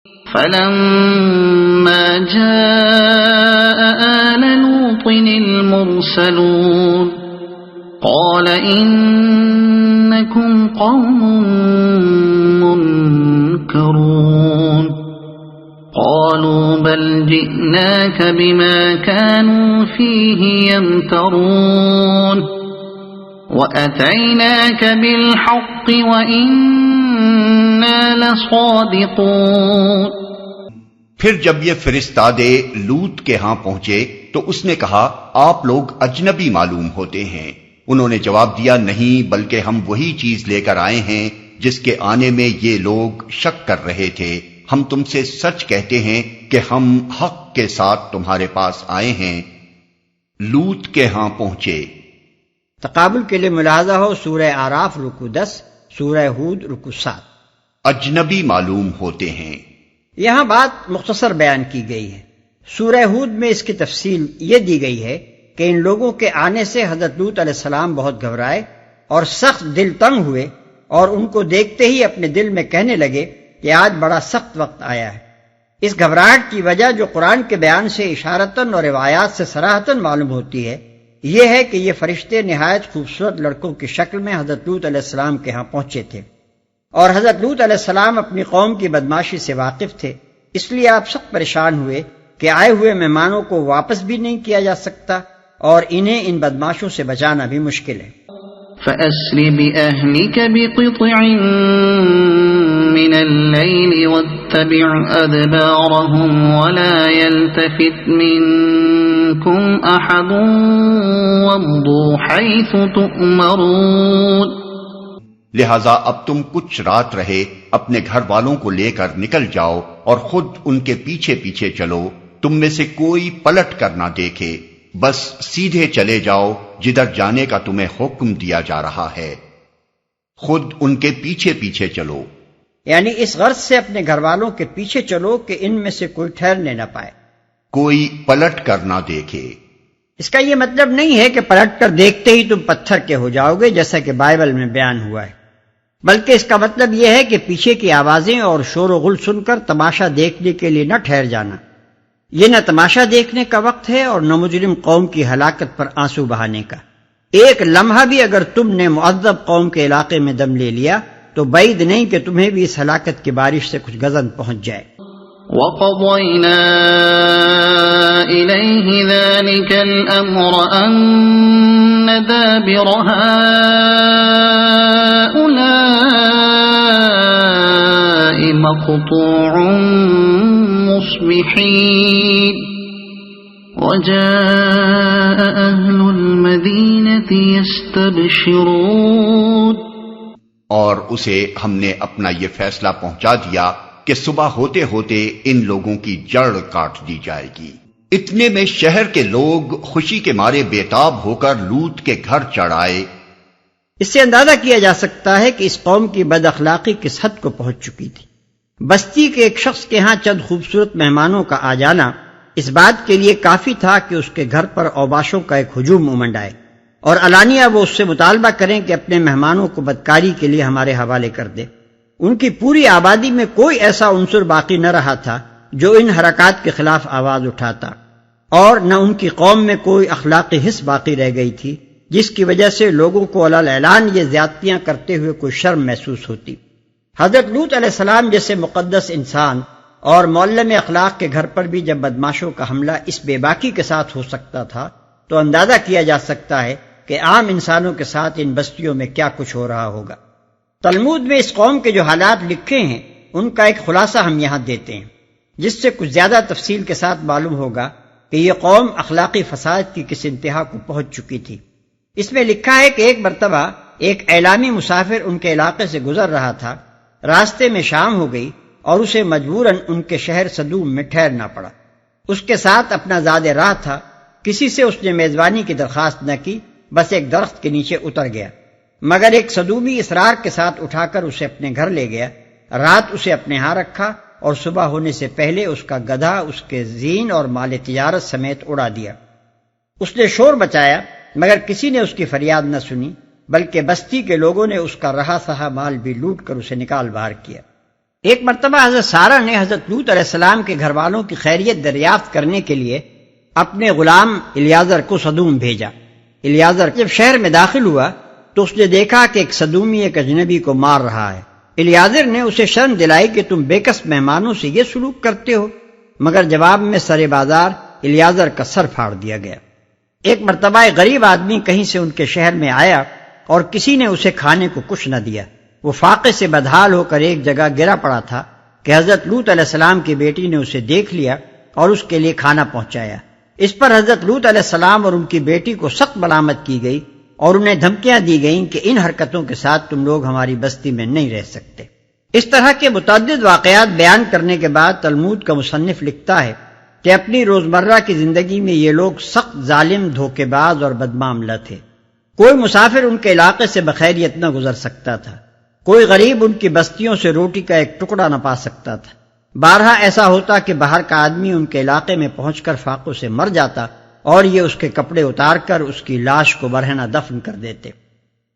فلما جاء آل لوط المرسلون قال إنكم قوم منكرون قالوا بل جئناك بما كانوا فيه يمترون وأتيناك بالحق وإنا لصادقون۔ پھر جب یہ فرستادے لوط کے ہاں پہنچے تو اس نے کہا آپ لوگ اجنبی معلوم ہوتے ہیں۔ انہوں نے جواب دیا نہیں بلکہ ہم وہی چیز لے کر آئے ہیں جس کے آنے میں یہ لوگ شک کر رہے تھے۔ ہم تم سے سچ کہتے ہیں کہ ہم حق کے ساتھ تمہارے پاس آئے ہیں۔ لوط کے ہاں پہنچے۔ تقابل کے لیے ملاحظہ ہو سورہ اعراف رکوع 10، سورہ ہود رکوع 7۔ اجنبی معلوم ہوتے ہیں، یہاں بات مختصر بیان کی گئی ہے۔ سورہ ہود میں اس کی تفصیل یہ دی گئی ہے کہ ان لوگوں کے آنے سے حضرت لوط علیہ السلام بہت گھبرائے اور سخت دل تنگ ہوئے، اور ان کو دیکھتے ہی اپنے دل میں کہنے لگے کہ آج بڑا سخت وقت آیا ہے۔ اس گھبراہٹ کی وجہ جو قرآن کے بیان سے اشارتاً اور روایات سے صراحتاً معلوم ہوتی ہے یہ ہے کہ یہ فرشتے نہایت خوبصورت لڑکوں کی شکل میں حضرت لوط علیہ السلام کے ہاں پہنچے تھے، اور حضرت لوط علیہ السلام اپنی قوم کی بدماشی سے واقف تھے، اس لیے آپ سخت پریشان ہوئے کہ آئے ہوئے مہمانوں کو واپس بھی نہیں کیا جا سکتا اور انہیں ان بدماشوں سے بچانا بھی مشکل ہے۔ فَأَسْرِ بِأَهْلِكَ بِقِطْعٍ مِّنَ اللَّيْلِ وَاتَّبِعْ أَدْبَارَهُمْ وَلَا يَلْتَفِتْ مِنكُمْ أَحَدٌ وَامْضُوا حَيْثُ تُؤْمَرُونَ۔ لہذا اب تم کچھ رات رہے اپنے گھر والوں کو لے کر نکل جاؤ اور خود ان کے پیچھے پیچھے چلو، تم میں سے کوئی پلٹ کر نہ دیکھے، بس سیدھے چلے جاؤ جدھر جانے کا تمہیں حکم دیا جا رہا ہے، خود ان کے پیچھے پیچھے چلو۔ یعنی اس غرض سے اپنے گھر والوں کے پیچھے چلو کہ ان میں سے کوئی ٹھہرنے نہ پائے، کوئی پلٹ کر نہ دیکھے۔ اس کا یہ مطلب نہیں ہے کہ پلٹ کر دیکھتے ہی تم پتھر کے ہو جاؤ گے جیسا کہ بائبل میں بیان ہوا ہے، بلکہ اس کا مطلب یہ ہے کہ پیچھے کی آوازیں اور شور و غل سن کر تماشا دیکھنے کے لیے نہ ٹھہر جانا۔ یہ نہ تماشا دیکھنے کا وقت ہے اور نہ مجرم قوم کی ہلاکت پر آنسو بہانے کا۔ ایک لمحہ بھی اگر تم نے معذب قوم کے علاقے میں دم لے لیا تو بعید نہیں کہ تمہیں بھی اس ہلاکت کی بارش سے کچھ غضن پہنچ جائے۔ وَقَضَيْنَا إِلَيْهِ ذَلِكَ الْأَمْرَ أَنَّ دَابِرَ هَٰؤُلَاءِ مَقْطُوعٌ مُصْبِحِينَ وَجَاءَ أَهْلُ الْمَدِينَةِ يَسْتَبْشِرُونَ۔ اور اسے ہم نے اپنا یہ فیصلہ پہنچا دیا کہ صبح ہوتے ہوتے ان لوگوں کی جڑ کاٹ دی جائے گی۔ اتنے میں شہر کے لوگ خوشی کے مارے بےتاب ہو کر لوط کے گھر چڑھ آئے۔ اس سے اندازہ کیا جا سکتا ہے کہ اس قوم کی بد اخلاقی کس حد کو پہنچ چکی تھی۔ بستی کے ایک شخص کے ہاں چند خوبصورت مہمانوں کا آ جانا اس بات کے لیے کافی تھا کہ اس کے گھر پر اوباشوں کا ایک ہجوم امنڈ آئے اور علانیہ وہ اس سے مطالبہ کریں کہ اپنے مہمانوں کو بدکاری کے لیے ہمارے حوالے کر دے۔ ان کی پوری آبادی میں کوئی ایسا عنصر باقی نہ رہا تھا جو ان حرکات کے خلاف آواز اٹھاتا، اور نہ ان کی قوم میں کوئی اخلاقی حس باقی رہ گئی تھی جس کی وجہ سے لوگوں کو علی الاعلان یہ زیادتیاں کرتے ہوئے کوئی شرم محسوس ہوتی۔ حضرت لوط علیہ السلام جیسے مقدس انسان اور معلم اخلاق کے گھر پر بھی جب بدماشوں کا حملہ اس بے باکی کے ساتھ ہو سکتا تھا تو اندازہ کیا جا سکتا ہے کہ عام انسانوں کے ساتھ ان بستیوں میں کیا کچھ ہو رہا ہوگا۔ تلمود میں اس قوم کے جو حالات لکھے ہیں ان کا ایک خلاصہ ہم یہاں دیتے ہیں، جس سے کچھ زیادہ تفصیل کے ساتھ معلوم ہوگا کہ یہ قوم اخلاقی فساد کی کس انتہا کو پہنچ چکی تھی۔ اس میں لکھا ہے کہ ایک مرتبہ ایک اعلامی مسافر ان کے علاقے سے گزر رہا تھا، راستے میں شام ہو گئی اور اسے مجبوراً ان کے شہر صدوم میں ٹھہرنا پڑا۔ اس کے ساتھ اپنا زاد راہ تھا، کسی سے اس نے میزبانی کی درخواست نہ کی، بس ایک درخت کے نیچے اتر گیا، مگر ایک صدومی اصرار کے ساتھ اٹھا کر اسے اپنے گھر لے گیا، رات اسے اپنے ہاں رکھا اور صبح ہونے سے پہلے اس کا گدھا اس کے زین اور مال تجارت سمیت اڑا دیا۔ اس نے شور بچایا مگر کسی نے اس کی فریاد نہ سنی، بلکہ بستی کے لوگوں نے اس کا رہا سہا مال بھی لوٹ کر اسے نکال باہر کیا۔ ایک مرتبہ حضرت سارہ نے حضرت لوط علیہ السلام کے گھر والوں کی خیریت دریافت کرنے کے لیے اپنے غلام الیازر کو صدوم بھیجا۔ الیازر جب شہر میں داخل ہوا تو اس نے دیکھا کہ ایک صدومی ایک اجنبی کو مار رہا ہے۔ الیازر نے اسے شرم دلائی کہ تم بےکس مہمانوں سے یہ سلوک کرتے ہو، مگر جواب میں سر بازار الیازر کا سر پھاڑ دیا گیا۔ ایک مرتبہ ایک غریب آدمی کہیں سے ان کے شہر میں آیا اور کسی نے اسے کھانے کو کچھ نہ دیا۔ وہ فاقے سے بدحال ہو کر ایک جگہ گرا پڑا تھا کہ حضرت لوط علیہ السلام کی بیٹی نے اسے دیکھ لیا اور اس کے لیے کھانا پہنچایا۔ اس پر حضرت لوط علیہ السلام اور ان کی بیٹی کو سخت ملامت کی گئی اور انہیں دھمکیاں دی گئیں کہ ان حرکتوں کے ساتھ تم لوگ ہماری بستی میں نہیں رہ سکتے۔ اس طرح کے متعدد واقعات بیان کرنے کے بعد تلمود کا مصنف لکھتا ہے کہ اپنی روزمرہ کی زندگی میں یہ لوگ سخت ظالم، دھوکے باز اور بدمعاملہ تھے۔ کوئی مسافر ان کے علاقے سے بخیریت نہ گزر سکتا تھا، کوئی غریب ان کی بستیوں سے روٹی کا ایک ٹکڑا نہ پا سکتا تھا۔ بارہا ایسا ہوتا کہ باہر کا آدمی ان کے علاقے میں پہنچ کر فاقوں سے مر جاتا اور یہ اس کے کپڑے اتار کر اس کی لاش کو برہنہ دفن کر دیتے۔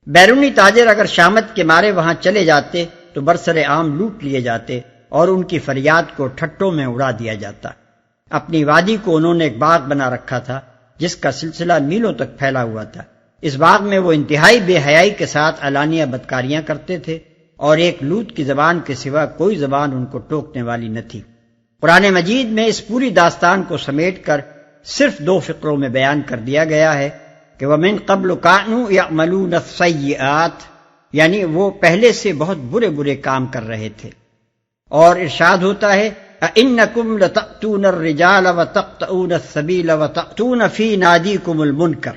بیرونی تاجر اگر شامت کے مارے وہاں چلے جاتے تو برسر عام لوٹ لیے جاتے اور ان کی فریاد کو ٹھٹوں میں اڑا دیا جاتا۔ اپنی وادی کو انہوں نے ایک باغ بنا رکھا تھا جس کا سلسلہ میلوں تک پھیلا ہوا تھا۔ اس باغ میں وہ انتہائی بے حیائی کے ساتھ علانیہ بدکاریاں کرتے تھے اور ایک لوط کی زبان کے سوا کوئی زبان ان کو ٹوکنے والی نہ تھی۔ قرآن مجید میں اس پوری داستان کو سمیٹ کر صرف 2 فقروں میں بیان کر دیا گیا ہے کہ وَمِن قَبْلُ كَانُوا يَعْمَلُونَ السَّيِّئَاتِ، یعنی وہ پہلے سے بہت برے برے کام کر رہے تھے۔ اور ارشاد ہوتا ہے أَإِنَّكُمْ لَتَأْتُونَ الرِّجَالَ وَتَقْطَعُونَ السَّبِيلَ وَتَأْتُونَ فِي نَادِيكُمُ الْمُنْكَرَ،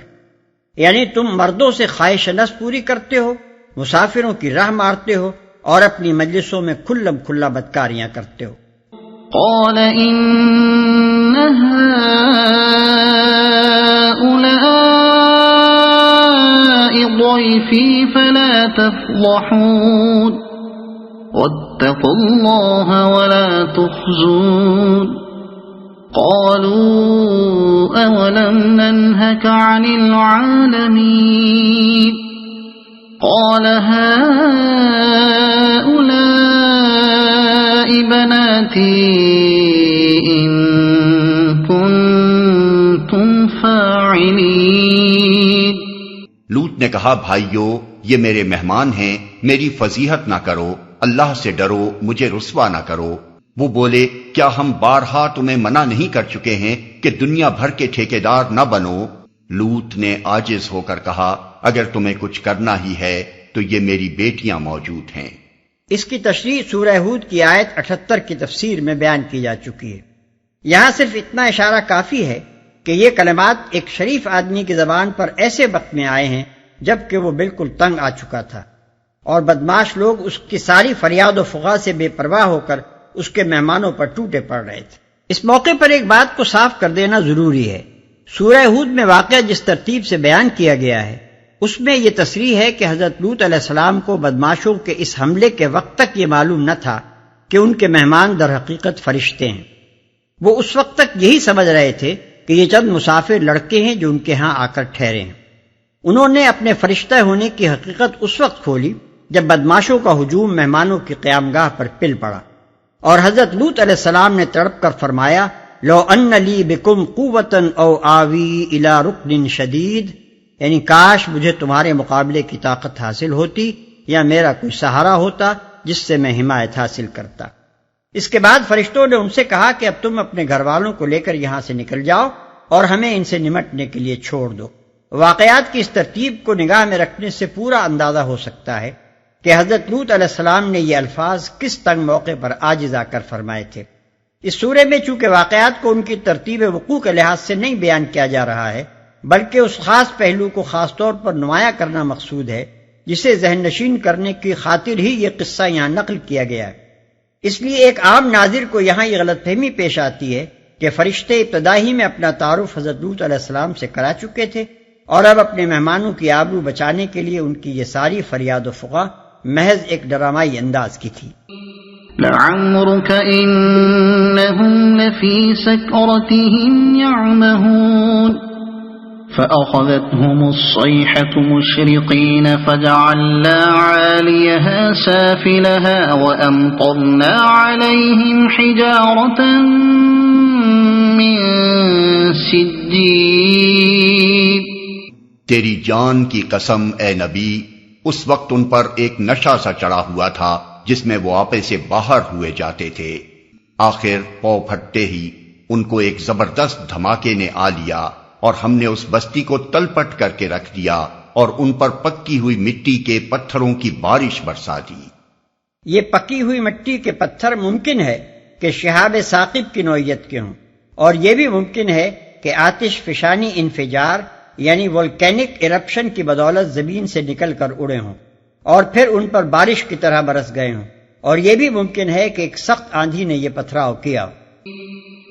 یعنی تم مردوں سے خواہش نفس پوری کرتے ہو، مسافروں کی راہ مارتے ہو اور اپنی مجلسوں میں کھلم کھلا بدکاریاں کرتے ہو۔ قال إن هؤلاء ضيفي فلا تفضحون واتقوا الله ولا تخزون قالوا أولم ننهك عن العالمين قال هؤلاء بناتي إن كنتم فاعلين۔ لوط نے کہا بھائیو یہ میرے مہمان ہیں، میری فضیحت نہ کرو، اللہ سے ڈرو، مجھے رسوا نہ کرو۔ وہ بولے کیا ہم بارہا تمہیں منع نہیں کر چکے ہیں کہ دنیا بھر کے ٹھیکیدار نہ بنو؟ لوط نے عاجز ہو کر کہا اگر تمہیں کچھ کرنا ہی ہے تو یہ میری بیٹیاں موجود ہیں۔ اس کی تشریح سورہ ہود کی آیت 78 کی تفسیر میں بیان کی جا چکی ہے۔ یہاں صرف اتنا اشارہ کافی ہے کہ یہ کلمات ایک شریف آدمی کی زبان پر ایسے وقت میں آئے ہیں جبکہ وہ بالکل تنگ آ چکا تھا اور بدماش لوگ اس کی ساری فریاد و فغاں سے بے پرواہ ہو کر اس کے مہمانوں پر ٹوٹے پڑ رہے تھے۔ اس موقع پر ایک بات کو صاف کر دینا ضروری ہے، سورہ ہود میں واقعہ جس ترتیب سے بیان کیا گیا ہے اس میں یہ تصریح ہے کہ حضرت لوط علیہ السلام کو بدماشوں کے اس حملے کے وقت تک یہ معلوم نہ تھا کہ ان کے مہمان در حقیقت فرشتے ہیں۔ وہ اس وقت تک یہی سمجھ رہے تھے کہ یہ چند مسافر لڑکے ہیں جو ان کے ہاں آ کر ٹھہرے ہیں۔ انہوں نے اپنے فرشتہ ہونے کی حقیقت اس وقت کھولی جب بدماشوں کا ہجوم مہمانوں کی قیامگاہ پر پل پڑا اور حضرت لوط علیہ السلام نے تڑپ کر فرمایا لو ان لی بکم قوتا او آوی الی رکن شدید، یعنی کاش مجھے تمہارے مقابلے کی طاقت حاصل ہوتی یا میرا کوئی سہارا ہوتا جس سے میں حمایت حاصل کرتا۔ اس کے بعد فرشتوں نے ان سے کہا کہ اب تم اپنے گھر والوں کو لے کر یہاں سے نکل جاؤ اور ہمیں ان سے نمٹنے کے لیے چھوڑ دو۔ واقعات کی اس ترتیب کو نگاہ میں رکھنے سے پورا اندازہ ہو سکتا ہے کہ حضرت لوط علیہ السلام نے یہ الفاظ کس تنگ موقع پر عاجز آ کر فرمائے تھے۔ اس سورے میں چونکہ واقعات کو ان کی ترتیب وقوع کے لحاظ سے نہیں بیان کیا جا رہا ہے بلکہ اس خاص پہلو کو خاص طور پر نمایاں کرنا مقصود ہے جسے ذہن نشین کرنے کی خاطر ہی یہ قصہ یہاں نقل کیا گیا ہے۔ اس لیے ایک عام ناظر کو یہاں یہ غلط فہمی پیش آتی ہے کہ فرشتے ابتدا ہی میں اپنا تعارف حضرت لوط علیہ السلام سے کرا چکے تھے اور اب اپنے مہمانوں کی آبرو بچانے کے لیے ان کی یہ ساری فریاد و فغاں محض ایک ڈرامائی انداز کی تھی۔ لعمرك إنهم لفي سكرتهم يعمهون فأخذتهم الصيحة مشرقين فجعلنا عاليها سافلها وأمطرنا عليهم حجارة من سجيل. تیری جان کی قسم اے نبی، اس وقت ان پر ایک نشہ سا چڑھا ہوا تھا جس میں وہ آپے سے باہر ہوئے جاتے تھے. آخر پاؤ پھٹتے ہی ان کو ایک زبردست دھماکے نے آ لیا اور ہم نے اس بستی کو تل پٹ کر کے رکھ دیا اور ان پر پکی ہوئی مٹی کے پتھروں کی بارش برسا دی. یہ پکی ہوئی مٹی کے پتھر ممکن ہے کہ شہاب ثاقب کی نوعیت کے ہوں، اور یہ بھی ممکن ہے کہ آتش فشانی انفجار یعنی وولکینک ایرپشن کی بدولت زمین سے نکل کر اڑے ہوں اور پھر ان پر بارش کی طرح برس گئے ہوں، اور یہ بھی ممکن ہے کہ ایک سخت آندھی نے یہ پتھراؤ کیا.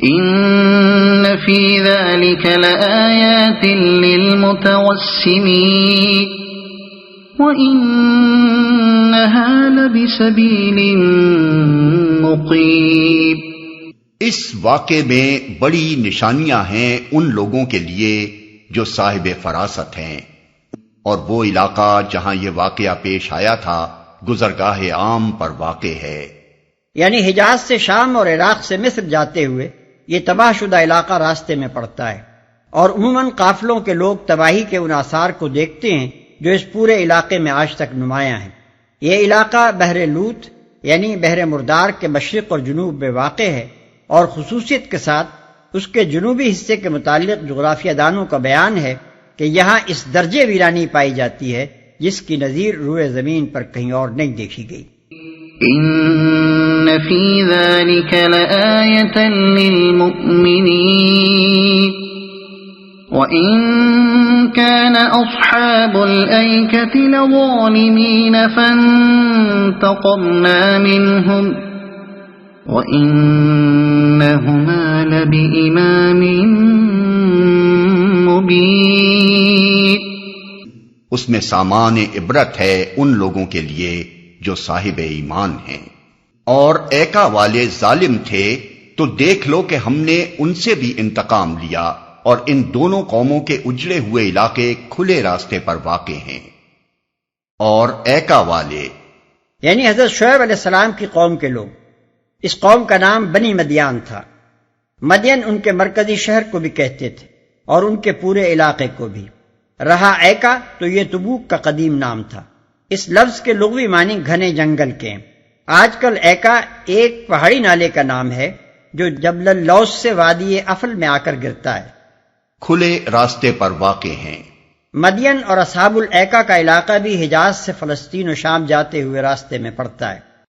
إن في ذلك لآيات للمتوسمين وإنها لبسبيل مقيم. اس واقعے میں بڑی نشانیاں ہیں ان لوگوں کے لیے جو صاحب فراست ہیں، اور وہ علاقہ جہاں یہ واقعہ پیش آیا تھا گزرگاہ عام پر واقع ہے. یعنی حجاز سے شام اور عراق سے مصر جاتے ہوئے یہ تباہ شدہ علاقہ راستے میں پڑتا ہے، اور عموماً قافلوں کے لوگ تباہی کے ان آثار کو دیکھتے ہیں جو اس پورے علاقے میں آج تک نمایاں ہیں. یہ علاقہ بحر لوط یعنی بحر مردار کے مشرق اور جنوب میں واقع ہے، اور خصوصیت کے ساتھ اس کے جنوبی حصے کے متعلق جغرافیہ دانوں کا بیان ہے کہ یہاں اس درجے ویرانی پائی جاتی ہے جس کی نظیر روئے زمین پر کہیں اور نہیں دیکھی گئی. إن في ذلك لآية للمؤمنين وإن كان أصحاب الأيكة لظالمين فانتقمنا منهم وإنهما لبإمام مبين. اس میں سامان عبرت ہے ان لوگوں کے لیے جو صاحب ایمان ہیں. اور ایکا والے ظالم تھے تو دیکھ لو کہ ہم نے ان سے بھی انتقام لیا، اور ان دونوں قوموں کے اجڑے ہوئے علاقے کھلے راستے پر واقع ہیں. اور ایکا والے یعنی حضرت شعیب علیہ السلام کی قوم کے لوگ. اس قوم کا نام بنی مدیان تھا. مدین ان کے مرکزی شہر کو بھی کہتے تھے اور ان کے پورے علاقے کو بھی. رہا ایکا تو یہ تبوک کا قدیم نام تھا. اس لفظ کے لغوی معنی گھنے جنگل کے ہیں. آج کل ایکا ایک پہاڑی نالے کا نام ہے جو جبل اللوث سے وادی افل میں آ کر گرتا ہے. کھلے راستے پر واقع ہیں. مدین اور اصحاب الایکا کا علاقہ بھی حجاز سے فلسطین و شام جاتے ہوئے راستے میں پڑتا ہے.